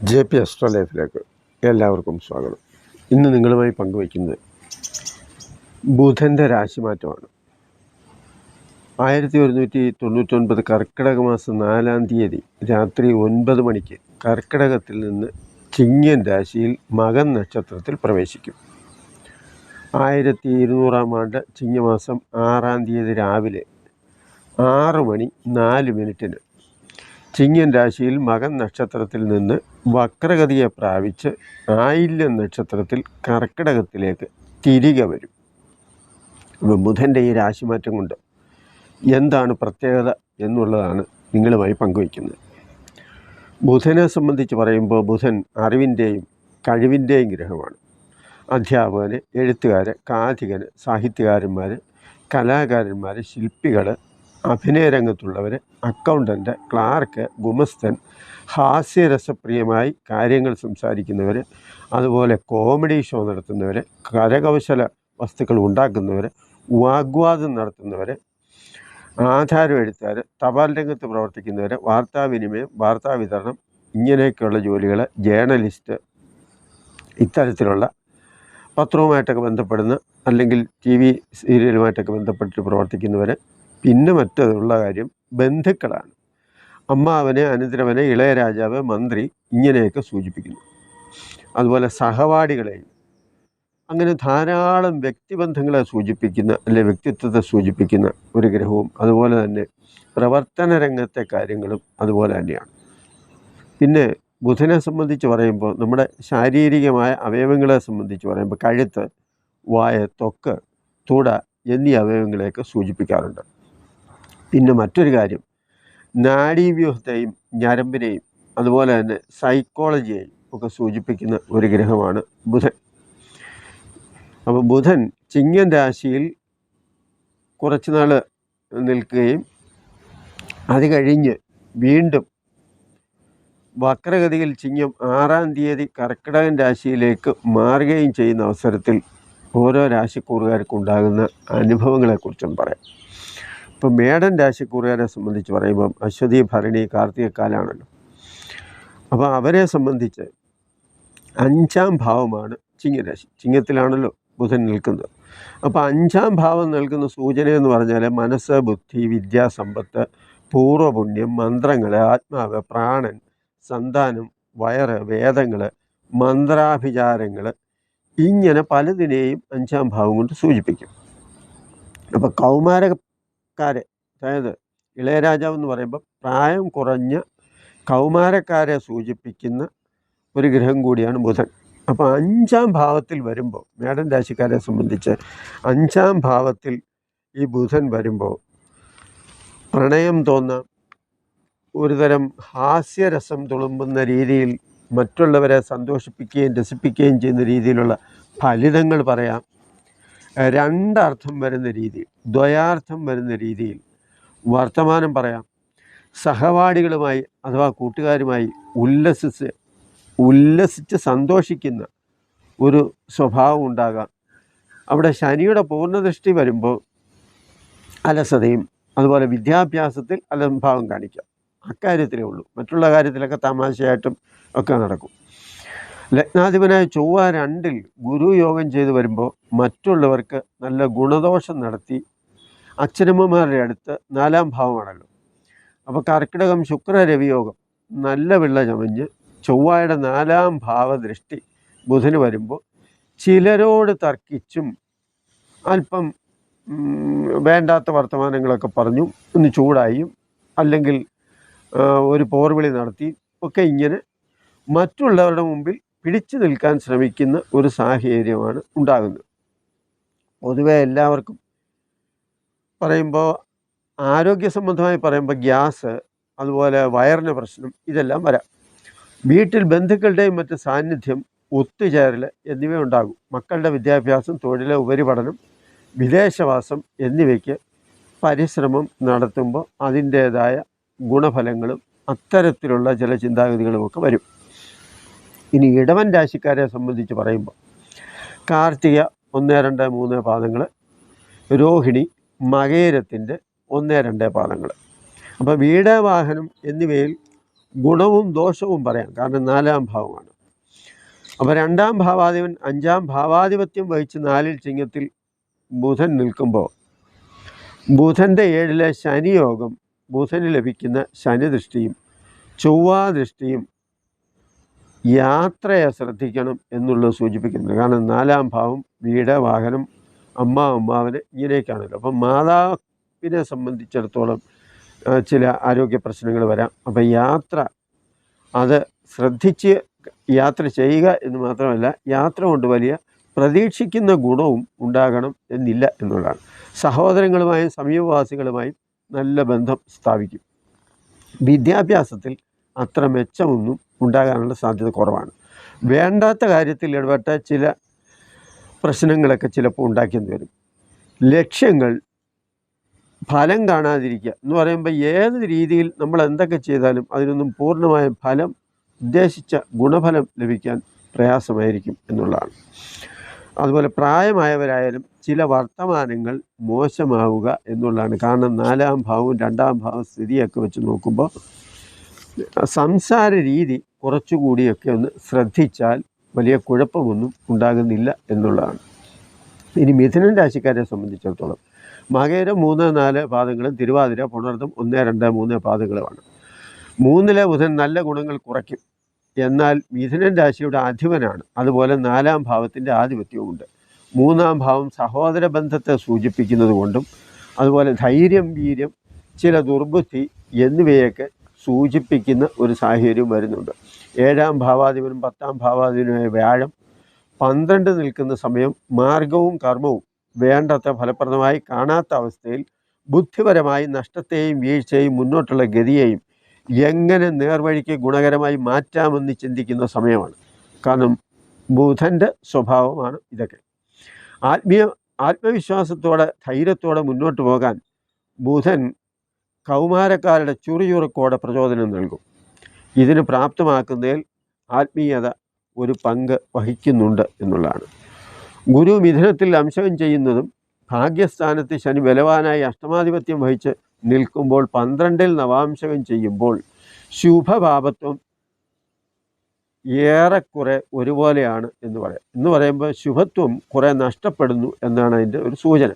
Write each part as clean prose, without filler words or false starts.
JP astro ലൈഫിലേക്ക് എല്ലാവർക്കും സ്വാഗതം. ഇന്ന് നിങ്ങളുമായി പങ്കുവയ്ക്കുന്നത് ബുധൻ്റെ രാശിമാറ്റമാണ്. 1199 കർക്കിടക മാസം 4-ാം തീയതി രാത്രി 9 മണിക്ക് കർക്കിടകത്തിൽ നിന്ന് ചിങ്ങൻ രാശിയിൽ മകൻ നക്ഷത്രത്തിൽ പ്രവേശിക്കും. 1200-ാം ആണ്ട് ചിങ്ങമാസം 6-ാം തീയതി രാവിലെ 6:04 ചിങ്ങൻ രാശിയിൽ മകൻ നക്ഷത്രത്തിൽ നിന്ന് വക്രഗതിയെ പ്രാപിച്ച് ആയില്യം നക്ഷത്രത്തിൽ കർക്കിടകത്തിലേക്ക് തിരികെ വരും. അപ്പോൾ ബുധൻ്റെ ഈ രാശിമാറ്റം കൊണ്ട് എന്താണ് പ്രത്യേകത എന്നുള്ളതാണ് നിങ്ങളുമായി പങ്കുവയ്ക്കുന്നത്. ബുധനെ സംബന്ധിച്ച് പറയുമ്പോൾ ബുധൻ അറിവിൻ്റെയും കഴിവിൻ്റെയും ഗ്രഹമാണ്. അധ്യാപകന്, എഴുത്തുകാര്, കാഥികന്, സാഹിത്യകാരന്മാർ, കലാകാരന്മാർ, ശില്പികൾ, അഭിനയരംഗത്തുള്ളവർ, അക്കൗണ്ടൻ്റ്, ക്ലാർക്ക്, ഗുമസ്തൻ, ഹാസ്യരസപ്രിയമായി കാര്യങ്ങൾ സംസാരിക്കുന്നവർ, അതുപോലെ കോമഡി ഷോ നടത്തുന്നവർ, കരകൗശല വസ്തുക്കൾ ഉണ്ടാക്കുന്നവർ, വാഗ്വാദം നടത്തുന്നവർ, ആധാരം എഴുത്തുകാർ, തപാൽ രംഗത്ത് പ്രവർത്തിക്കുന്നവർ, വാർത്താവിനിമയം, വാർത്താവിതരണം, ഇങ്ങനെയൊക്കെയുള്ള ജോലികൾ, ജേർണലിസ്റ്റ്, ഇത്തരത്തിലുള്ള പത്രവുമായിട്ടൊക്കെ ബന്ധപ്പെടുന്ന അല്ലെങ്കിൽ TV സീരിയലുമായിട്ടൊക്കെ ബന്ധപ്പെട്ട് പ്രവർത്തിക്കുന്നവർ. പിന്നെ മറ്റുള്ള കാര്യം ബന്ധുക്കളാണ്. അമ്മാവനെ, അനന്തരവനെ, ഇളയരാജാവ്, മന്ത്രി, ഇങ്ങനെയൊക്കെ സൂചിപ്പിക്കുന്നു. അതുപോലെ സഹപാഠികളെയും, അങ്ങനെ ധാരാളം വ്യക്തിബന്ധങ്ങളെ സൂചിപ്പിക്കുന്ന അല്ലെങ്കിൽ വ്യക്തിത്വത്തെ സൂചിപ്പിക്കുന്ന ഒരു ഗ്രഹവും അതുപോലെ തന്നെ പ്രവർത്തന രംഗത്തെ കാര്യങ്ങളും അതുപോലെ തന്നെയാണ്. പിന്നെ ബുധനെ സംബന്ധിച്ച് പറയുമ്പോൾ നമ്മുടെ ശാരീരികമായ അവയവങ്ങളെ സംബന്ധിച്ച് പറയുമ്പോൾ കഴുത്ത്, വായ, ത്വക്ക്, തുട എന്നീ അവയവങ്ങളെയൊക്കെ സൂചിപ്പിക്കാറുണ്ട്. പിന്നെ മറ്റൊരു കാര്യം, നാഡീവ്യൂഹത്തെയും ഞരമ്പിനെയും അതുപോലെ തന്നെ സൈക്കോളജിയെയും ഒക്കെ സൂചിപ്പിക്കുന്ന ഒരു ഗ്രഹമാണ് ബുധൻ. അപ്പോൾ ബുധൻ ചിങ്ങൻ രാശിയിൽ കുറച്ച് നാൾ നിൽക്കുകയും അത് കഴിഞ്ഞ് വീണ്ടും വക്രഗതിയിൽ ചിങ്ങം 6-ാം തീയതി കർക്കിടകൻ രാശിയിലേക്ക് മാറുകയും ചെയ്യുന്ന അവസരത്തിൽ ഓരോ രാശിക്കൂറുകാർക്കുണ്ടാകുന്ന അനുഭവങ്ങളെക്കുറിച്ചും പറയാം. ഇപ്പോൾ മേടൻ രാശിക്കൂറുകാരെ സംബന്ധിച്ച് പറയുമ്പം അശ്വതി, ഭരണി, കാർത്തികക്കാലാണല്ലോ. അപ്പോൾ അവരെ സംബന്ധിച്ച് 5-ാം ഭാവമാണ് ചിങ്ങരാശി. ചിങ്ങത്തിലാണല്ലോ ബുധൻ നിൽക്കുന്നത്. അപ്പോൾ 5-ാം ഭാവം നൽകുന്ന സൂചന എന്ന് പറഞ്ഞാൽ മനസ്സ്, ബുദ്ധി, വിദ്യാസമ്പത്ത്, പൂർവ്വപുണ്യം, മന്ത്രങ്ങൾ, ആത്മാവ്, പ്രാണൻ, സന്താനം, വയറ്, വേദങ്ങൾ, മന്ത്രാഭിചാരങ്ങൾ, ഇങ്ങനെ പലതിനെയും 5-ാം ഭാവം കൊണ്ട് സൂചിപ്പിക്കും. അപ്പോൾ കൗമാരക്കാരെ, അതായത് ഇളയരാജാവ് എന്ന് പറയുമ്പോൾ പ്രായം കുറഞ്ഞ കൗമാരക്കാരെ സൂചിപ്പിക്കുന്ന ഒരു ഗ്രഹം കൂടിയാണ് ബുധൻ. അപ്പോൾ 5-ാം ഭാവത്തിൽ വരുമ്പോൾ മേടൻ രാശിക്കാരെ സംബന്ധിച്ച് 5-ാം ഭാവത്തിൽ ഈ ബുധൻ വരുമ്പോൾ പ്രണയം തോന്നാം, ഒരുതരം ഹാസ്യരസം തുളുമ്പുന്ന രീതിയിൽ മറ്റുള്ളവരെ സന്തോഷിപ്പിക്കുകയും രസിപ്പിക്കുകയും ചെയ്യുന്ന രീതിയിലുള്ള ഫലിതങ്ങൾ പറയാം. രണ്ടർത്ഥം വരുന്ന രീതിയിൽ, ദ്വയാർത്ഥം വരുന്ന രീതിയിൽ വർത്തമാനം പറയാം. സഹപാഠികളുമായി അഥവാ കൂട്ടുകാരുമായി ഉല്ലസിച്ച് സന്തോഷിക്കുന്ന ഒരു സ്വഭാവം ഉണ്ടാകാം. അവിടെ ശനിയുടെ പൂർണ്ണദൃഷ്ടി വരുമ്പോൾ അലസതയും അതുപോലെ വിദ്യാഭ്യാസത്തിൽ അലംഭാവം കാണിക്കാം. അക്കാര്യത്തിലേ ഉള്ളൂ. മറ്റുള്ള കാര്യത്തിലൊക്കെ തമാശയായിട്ടും ഒക്കെ നടക്കും. ലഗ്നാധിപനായ ചൊവ്വ 2-ൽ ഗുരു യോഗം ചെയ്ത് വരുമ്പോൾ മറ്റുള്ളവർക്ക് നല്ല ഗുണദോഷം നടത്തി അച്ഛനമ്മമാരുടെ അടുത്ത് 4-ാം ഭാവമാണല്ലോ. അപ്പോൾ കർക്കിടകം ശുക്ര രവിയോഗം നല്ല വിള്ള ചമഞ്ഞ് ചൊവ്വയുടെ 4-ാം ഭാവദൃഷ്ടി ബുധന് വരുമ്പോൾ ചിലരോട് തർക്കിച്ചും അല്പം വേണ്ടാത്ത വർത്തമാനങ്ങളൊക്കെ പറഞ്ഞു ഒന്ന് ചൂടായും അല്ലെങ്കിൽ ഒരു പോർവിളി നടത്തി ഒക്കെ ഇങ്ങനെ മറ്റുള്ളവരുടെ മുമ്പിൽ പിടിച്ചു നിൽക്കാൻ ശ്രമിക്കുന്ന ഒരു സാഹചര്യമാണ് ഉണ്ടാകുന്നത്. പൊതുവെ എല്ലാവർക്കും പറയുമ്പോൾ ആരോഗ്യ സംബന്ധമായി പറയുമ്പോൾ ഗ്യാസ്, അതുപോലെ വയറിന് പ്രശ്നം, ഇതെല്ലാം വരാം. വീട്ടിൽ ബന്ധുക്കളുടെയും മറ്റ് സാന്നിധ്യം, ഒത്തുചേരൽ എന്നിവ ഉണ്ടാകും. മക്കളുടെ വിദ്യാഭ്യാസം, തൊഴിൽ, ഉപരിപഠനം, വിദേശവാസം എന്നിവയ്ക്ക് പരിശ്രമം നടത്തുമ്പോൾ അതിൻ്റേതായ ഗുണഫലങ്ങളും അത്തരത്തിലുള്ള ചില ചിന്താഗതികളുമൊക്കെ വരും. ഇനി ഇടവൻ രാശിക്കാരെ സംബന്ധിച്ച് പറയുമ്പോൾ കാർത്തിക 1, 2, 3 പാദങ്ങൾ, രോഹിണി, മകേരത്തിൻ്റെ 1, 2 പാദങ്ങൾ. അപ്പോൾ വീട്, വാഹനം എന്നിവയിൽ ഗുണവും ദോഷവും പറയാം, കാരണം 4-ാം ഭാവമാണ്. അപ്പോൾ 2-ാം ഭാവാധിപൻ 5-ാം ഭാവാധിപത്യം വഹിച്ച് 4-ൽ ചിങ്ങത്തിൽ ബുധൻ നിൽക്കുമ്പോൾ ബുധൻ്റെ 7-ലെ ശനിയോഗം, ബുധന് ലഭിക്കുന്ന ശനിദൃഷ്ടിയും ചൊവ്വാദൃഷ്ടിയും യാത്രയെ ശ്രദ്ധിക്കണം എന്നുള്ളത് സൂചിപ്പിക്കുന്നുണ്ട്. കാരണം 4-ാം ഭാവം വീട്, വാഹനം, അമ്മാവന് ഇങ്ങനെയൊക്കെയാണല്ലോ. അപ്പം മാതാവിനെ സംബന്ധിച്ചിടത്തോളം ചില ആരോഗ്യ പ്രശ്നങ്ങൾ വരാം. അപ്പം യാത്ര അത് ശ്രദ്ധിച്ച് യാത്ര ചെയ്യുക എന്ന് മാത്രമല്ല, യാത്ര കൊണ്ട് വലിയ പ്രതീക്ഷിക്കുന്ന ഗുണവും ഉണ്ടാകണം എന്നില്ല എന്നുള്ളതാണ്. സഹോദരങ്ങളുമായും സമീപവാസികളുമായും നല്ല ബന്ധം സ്ഥാപിക്കും. വിദ്യാഭ്യാസത്തിൽ അത്ര മെച്ചമൊന്നും ഉണ്ടാകാനുള്ള സാധ്യത കുറവാണ്. വേണ്ടാത്ത കാര്യത്തിൽ ഇടപെട്ട ചില പ്രശ്നങ്ങളൊക്കെ ചിലപ്പോൾ ഉണ്ടാക്കിയെന്ന് വരും. ലക്ഷ്യങ്ങൾ ഫലം കാണാതിരിക്കുക എന്ന് പറയുമ്പോൾ ഏത് രീതിയിൽ നമ്മൾ എന്തൊക്കെ ചെയ്താലും അതിനൊന്നും പൂർണ്ണമായ ഫലം, ഉദ്ദേശിച്ച ഗുണഫലം ലഭിക്കാൻ പ്രയാസമായിരിക്കും എന്നുള്ളതാണ്. അതുപോലെ പ്രായമായവരായാലും ചില വർത്തമാനങ്ങൾ മോശമാവുക എന്നുള്ളതാണ്. കാരണം 4-ാം ഭാവവും 2-ാം ഭാവം സ്ഥിതിയൊക്കെ വെച്ച് നോക്കുമ്പോൾ സംസാര രീതി കുറച്ചുകൂടിയൊക്കെ ഒന്ന് ശ്രദ്ധിച്ചാൽ വലിയ കുഴപ്പമൊന്നും ഉണ്ടാകുന്നില്ല എന്നുള്ളതാണ്. ഇനി മിഥുനൻ രാശിക്കാരെ സംബന്ധിച്ചിടത്തോളം മകയിരം 3-4 പാദങ്ങളും തിരുവാതിര പുണർദം 1-2-3 പാദങ്ങളുമാണ്. 3-ലെ ബുധൻ നല്ല ഗുണങ്ങൾ കുറയ്ക്കും. എന്നാൽ മിഥുനൻ രാശിയുടെ അധിപനാണ്. അതുപോലെ 4-ാം ഭാവത്തിൻ്റെ ആധിപത്യവുമുണ്ട്. 3-ാം ഭാവം സഹോദര ബന്ധത്തെ സൂചിപ്പിക്കുന്നത് കൊണ്ടും അതുപോലെ ധൈര്യം, വീര്യം, ചില ദുർബുദ്ധി എന്നിവയൊക്കെ സൂചിപ്പിക്കുന്ന ഒരു സാഹചര്യം വരുന്നുണ്ട്. 7-ാം ഭാവാധിപനും 10-ാം ഭാവാധിപനുമായ വ്യാഴം 12 നിൽക്കുന്ന സമയം മാർഗവും കർമ്മവും വേണ്ടത്ര ഫലപ്രദമായി കാണാത്ത അവസ്ഥയിൽ ബുദ്ധിപരമായി നഷ്ടത്തെയും വീഴ്ചയും മുന്നോട്ടുള്ള ഗതിയെയും എങ്ങനെ നേർവഴിക്ക് ഗുണകരമായി മാറ്റാമെന്ന് ചിന്തിക്കുന്ന സമയമാണ്. കാരണം ബുധൻ്റെ സ്വഭാവമാണ് ഇതൊക്കെ. ആത്മവിശ്വാസത്തോടെ ധൈര്യത്തോടെ മുന്നോട്ട് പോകാൻ ബുധൻ കൗമാരക്കാരുടെ ചുറുചുറുക്കോടെ പ്രചോദനം നൽകും. ഇതിന് പ്രാപ്തമാക്കുന്നതിൽ ആത്മീയത ഒരു പങ്ക് വഹിക്കുന്നുണ്ട് എന്നുള്ളതാണ്. ഗുരു മിഥുനത്തിൽ അംശം ചെയ്യുന്നതും ഭാഗ്യസ്ഥാനത്ത് ശനി ബലവാനായി അഷ്ടമാധിപത്യം വഹിച്ച് നിൽക്കുമ്പോൾ 12-ൽ നവാംശകം ചെയ്യുമ്പോൾ ശുഭഭാവത്വം ഏറെക്കുറെ ഒരുപോലെയാണ് എന്ന് പറയുമ്പോൾ ശുഭത്വം കുറേ നഷ്ടപ്പെടുന്നു എന്നാണ് അതിൻ്റെ ഒരു സൂചന.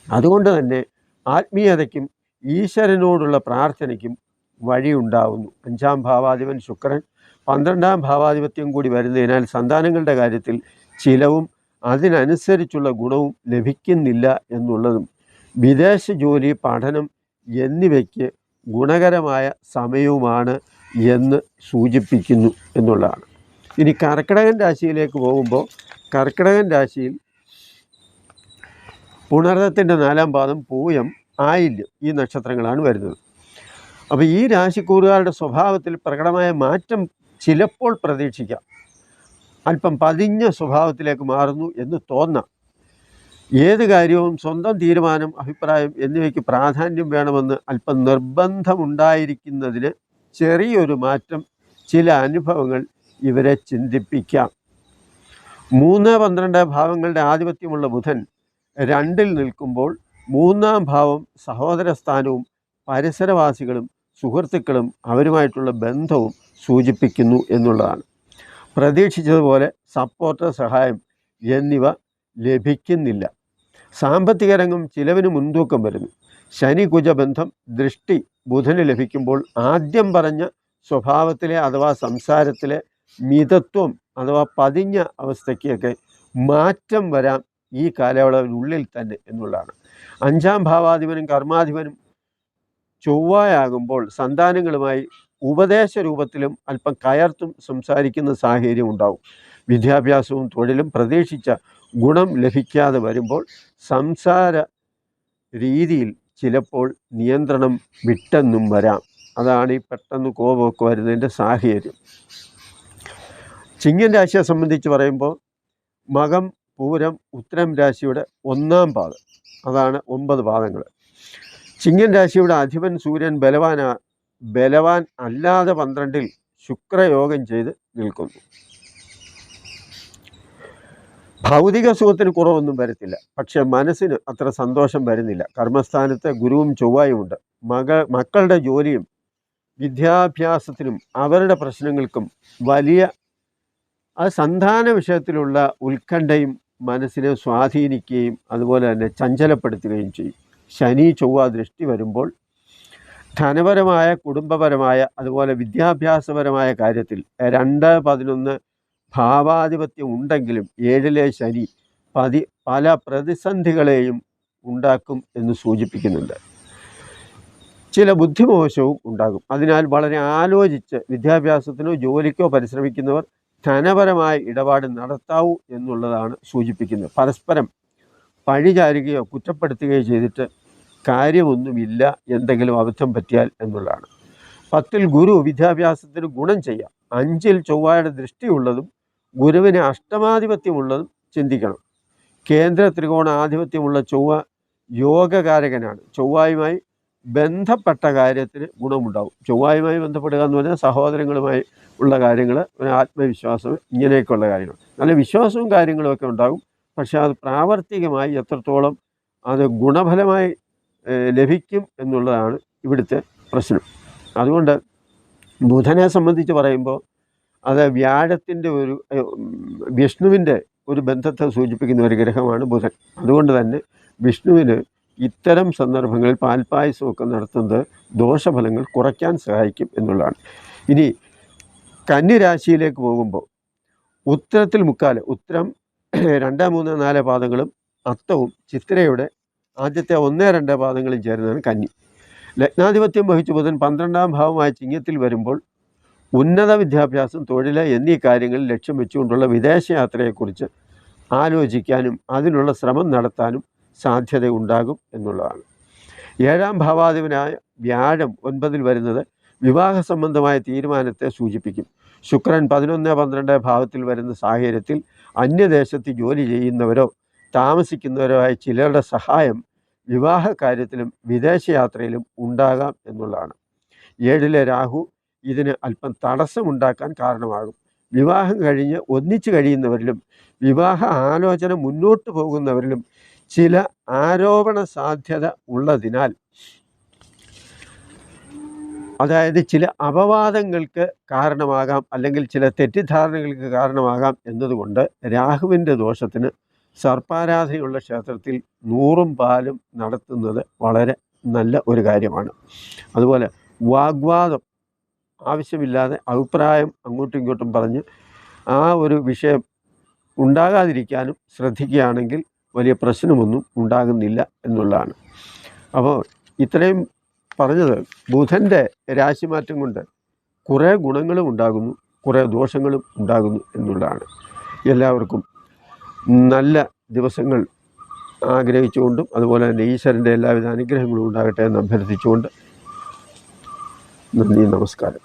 അതുകൊണ്ട് തന്നെ ആത്മീയതയ്ക്കും ഈശ്വരനോടുള്ള പ്രാർത്ഥനയ്ക്കും വഴിയുണ്ടാവുന്നു. 5-ാം ഭാവാധിപൻ ശുക്രൻ 12-ാം ഭാവാധിപത്യം കൂടി വരുന്നതിനാൽ സന്താനങ്ങളുടെ കാര്യത്തിൽ ചിലവും അതിനനുസരിച്ചുള്ള ഗുണവും ലഭിക്കുന്നില്ല എന്നുള്ളതും വിദേശ ജോലി, പഠനം എന്നിവയ്ക്ക് ഗുണകരമായ സമയവുമാണ് എന്ന് സൂചിപ്പിക്കുന്നു എന്നുള്ളതാണ്. ഇനി കർക്കിടകൻ രാശിയിലേക്ക് പോകുമ്പോൾ കർക്കിടകൻ രാശിയിൽ പുണർദത്തിൻ്റെ 4-ാം പാദം, പൂയം, ആയില്യം ഈ നക്ഷത്രങ്ങളാണ് വരുന്നത്. അപ്പോൾ ഈ രാശിക്കൂറുകാരുടെ സ്വഭാവത്തിൽ പ്രകടമായ മാറ്റം ചിലപ്പോൾ പ്രതീക്ഷിക്കാം. അല്പം പതിഞ്ഞ സ്വഭാവത്തിലേക്ക് മാറുന്നു എന്ന് തോന്നാം. ഏത് കാര്യവും സ്വന്തം തീരുമാനം, അഭിപ്രായം എന്നിവയ്ക്ക് പ്രാധാന്യം വേണമെന്ന് അല്പം നിർബന്ധമുണ്ടായിരിക്കുന്നതിന് ചെറിയൊരു മാറ്റം, ചില അനുഭവങ്ങൾ ഇവരെ ചിന്തിപ്പിക്കാം. 3-12 ഭാവങ്ങളുടെ ആധിപത്യമുള്ള ബുധൻ 2-ൽ നിൽക്കുമ്പോൾ 3-ാം ഭാവം സഹോദര സ്ഥാനവും പരിസരവാസികളും സുഹൃത്തുക്കളും അവരുമായിട്ടുള്ള ബന്ധവും സൂചിപ്പിക്കുന്നു എന്നുള്ളതാണ്. പ്രതീക്ഷിച്ചതുപോലെ സപ്പോർട്ട്, സഹായം എന്നിവ ലഭിക്കുന്നില്ല. സാമ്പത്തിക രംഗം ചിലവിന് മുൻതൂക്കം വരുന്നു. ശനി കുജ ബന്ധം ദൃഷ്ടി ബുധന് ലഭിക്കുമ്പോൾ ആദ്യം പറഞ്ഞ സ്വഭാവത്തിലെ അഥവാ സംസാരത്തിലെ മിതത്വം അഥവാ പതിഞ്ഞ അവസ്ഥയ്ക്കൊക്കെ മാറ്റം വരാം ഈ കാലയളവിനുള്ളിൽ തന്നെ എന്നുള്ളതാണ്. 5-ാം ഭാവാധിപനും കർമാധിപനും ചൊവ്വയാകുമ്പോൾ സന്താനങ്ങളുമായി ഉപദേശ രൂപത്തിലും അല്പം കയർത്തും സംസാരിക്കുന്ന സാഹചര്യം ഉണ്ടാവും. വിദ്യാഭ്യാസവും തൊഴിലും പ്രതീക്ഷിച്ച ഗുണം ലഭിക്കാതെ വരുമ്പോൾ സംസാര രീതിയിൽ ചിലപ്പോൾ നിയന്ത്രണം വിട്ടെന്നും വരാം. അതാണ് ഈ പെട്ടെന്ന് കോപമൊക്കെ വരുന്നതിൻ്റെ സാഹചര്യം. ചിങ്ങൻ രാശിയെ സംബന്ധിച്ച് പറയുമ്പോൾ മകം, പൂരം, ഉത്തരം രാശിയുടെ 1-ാം പാദം, അതാണ് 9 പാദങ്ങൾ. ചിങ്ങൻ രാശിയുടെ അധിപൻ സൂര്യൻ ബലവാൻ അല്ലാതെ 12-ൽ ശുക്രയോഗം ചെയ്ത് നിൽക്കുന്നു. ഭൗതിക സുഖത്തിന് കുറവൊന്നും വരത്തില്ല, പക്ഷെ മനസ്സിന് അത്ര സന്തോഷം വരുന്നില്ല. കർമ്മസ്ഥാനത്ത് ഗുരുവും ചൊവ്വായും ഉണ്ട്. മക്കളുടെ ജോലിയും വിദ്യാഭ്യാസത്തിനും അവരുടെ പ്രശ്നങ്ങൾക്കും വലിയ സന്താന വിഷയത്തിലുള്ള ഉത്കണ്ഠയും മനസ്സിനെ സ്വാധീനിക്കുകയും അതുപോലെ തന്നെ ചഞ്ചലപ്പെടുത്തുകയും ചെയ്യും. ശനി ചൊവ്വ ദൃഷ്ടി വരുമ്പോൾ ധനപരമായ, കുടുംബപരമായ, അതുപോലെ വിദ്യാഭ്യാസപരമായ കാര്യത്തിൽ 2-11 ഭാവാധിപത്യം ഉണ്ടെങ്കിലും 7-ലെ ശനി പല പ്രതിസന്ധികളെയും ഉണ്ടാക്കും എന്ന് സൂചിപ്പിക്കുന്നുണ്ട്. ചില ബുദ്ധിമോശവും ഉണ്ടാകും. അതിനാൽ വളരെ ആലോചിച്ച് വിദ്യാഭ്യാസത്തിനോ ജോലിക്കോ പരിശ്രമിക്കുന്നവർ ധനപരമായ ഇടപാട് നടത്താവൂ എന്നുള്ളതാണ് സൂചിപ്പിക്കുന്നത്. പരസ്പരം പഴിചാരുകയോ കുറ്റപ്പെടുത്തുകയോ ചെയ്തിട്ട് കാര്യമൊന്നുമില്ല, എന്തെങ്കിലും അബദ്ധം പറ്റിയാൽ എന്നുള്ളതാണ്. 10-ൽ ഗുരു വിദ്യാഭ്യാസത്തിന് ഗുണം ചെയ്യാം. 5-ൽ ചൊവ്വയുടെ ദൃഷ്ടിയുള്ളതും ഗുരുവിന് അഷ്ടമാധിപത്യമുള്ളതും ചിന്തിക്കണം. കേന്ദ്ര ത്രികോണ ആധിപത്യമുള്ള ചൊവ്വ യോഗകാരകനാണ്. ചൊവ്വയുമായി ബന്ധപ്പെട്ട കാര്യത്തിന് ഗുണമുണ്ടാകും. ചൊവ്വയുമായി ബന്ധപ്പെടുക എന്ന് പറഞ്ഞാൽ സഹോദരങ്ങളുമായി ഉള്ള കാര്യങ്ങൾ, ആത്മവിശ്വാസം, ഇങ്ങനെയൊക്കെയുള്ള കാര്യങ്ങൾ. നല്ല വിശ്വാസവും കാര്യങ്ങളുമൊക്കെ ഉണ്ടാകും. പക്ഷേ അത് പ്രാവർത്തികമായി എത്രത്തോളം അത് ഗുണഫലമായി ലഭിക്കും എന്നുള്ളതാണ് ഇവിടുത്തെ പ്രശ്നം. അതുകൊണ്ട് ബുധനെ സംബന്ധിച്ച് പറയുമ്പോൾ അത് വ്യാഴത്തിൻ്റെ വിഷ്ണുവിൻ്റെ ഒരു ബന്ധത്തെ സൂചിപ്പിക്കുന്ന ഒരു ഗ്രഹമാണ് ബുധൻ. അതുകൊണ്ട് തന്നെ വിഷ്ണുവിന് ഇത്തരം സന്ദർഭങ്ങളിൽ പാൽപ്പായസമൊക്കെ നടത്തുന്നത് ദോഷഫലങ്ങൾ കുറയ്ക്കാൻ സഹായിക്കും എന്നുള്ളതാണ്. ഇനി കന്നിരാശിയിലേക്ക് പോകുമ്പോൾ ഉത്തരത്തിൽ മുക്കാല്, ഉത്തരം 2, 3, 4 പാദങ്ങളും അത്തവും ചിത്തിരയുടെ ആദ്യത്തെ 1, 2 പാദങ്ങളും ചേരുന്നതാണ് കന്നി. ലഗ്നാധിപത്യം വഹിച്ച് ബുധൻ 12-ാം ഭാവമായ ചിങ്ങത്തിൽ വരുമ്പോൾ ഉന്നത വിദ്യാഭ്യാസം, തൊഴിൽ എന്നീ കാര്യങ്ങളിൽ ലക്ഷ്യം വെച്ചുകൊണ്ടുള്ള വിദേശയാത്രയെക്കുറിച്ച് ആലോചിക്കാനും അതിനുള്ള ശ്രമം നടത്താനും സാധ്യതയുണ്ടാകും എന്നുള്ളതാണ്. 7-ാം ഭാവാധിപനായ വ്യാഴം 9-ൽ വരുന്നത് വിവാഹ സംബന്ധമായ തീരുമാനത്തെ സൂചിപ്പിക്കും. ശുക്രൻ 11, 12 ഭാവത്തിൽ വരുന്ന സാഹചര്യത്തിൽ അന്യദേശത്ത് ജോലി ചെയ്യുന്നവരോ താമസിക്കുന്നവരോ ആയ ചിലരുടെ സഹായം വിവാഹ കാര്യത്തിലും വിദേശയാത്രയിലും ഉണ്ടാകാം എന്നുള്ളതാണ്. 7-ലെ രാഹു ഇതിന് അല്പം തടസ്സമുണ്ടാക്കാൻ കാരണമാകും. വിവാഹം കഴിഞ്ഞ് ഒന്നിച്ചു കഴിയുന്നവരിലും വിവാഹ ആലോചന മുന്നോട്ട് പോകുന്നവരിലും ചില ആരോപണ സാധ്യത ഉള്ളതിനാൽ, അതായത് ചില അപവാദങ്ങൾക്ക് കാരണമാകാം, അല്ലെങ്കിൽ ചില തെറ്റിദ്ധാരണകൾക്ക് കാരണമാകാം എന്നതുകൊണ്ട് രാഹുവിൻ്റെ ദോഷത്തിന് സർപ്പാരാധനയുള്ള ക്ഷേത്രത്തിൽ 100 പാലും നടത്തുന്നത് വളരെ നല്ല ഒരു കാര്യമാണ്. അതുപോലെ വാഗ്വാദം, ആവശ്യമില്ലാതെ അഭിപ്രായം അങ്ങോട്ടും ഇങ്ങോട്ടും പറഞ്ഞ് ആ ഒരു വിഷയം ഉണ്ടാകാതിരിക്കാനും ശ്രദ്ധിക്കുകയാണെങ്കിൽ വലിയ പ്രശ്നമൊന്നും ഉണ്ടാകുന്നില്ല എന്നുള്ളതാണ്. അപ്പോൾ ഇത്രയും പറഞ്ഞത് ബുധൻ്റെ രാശിമാറ്റം കൊണ്ട് കുറേ ഗുണങ്ങളും ഉണ്ടാകുന്നു, കുറേ ദോഷങ്ങളും ഉണ്ടാകുന്നു എന്നുള്ളതാണ്. എല്ലാവർക്കും നല്ല ദിവസങ്ങൾ ആഗ്രഹിച്ചുകൊണ്ടും അതുപോലെ തന്നെ ഈശ്വരൻ്റെ എല്ലാവിധ അനുഗ്രഹങ്ങളും ഉണ്ടാകട്ടെ എന്ന് അഭ്യർത്ഥിച്ചുകൊണ്ട് നന്ദി, നമസ്കാരം.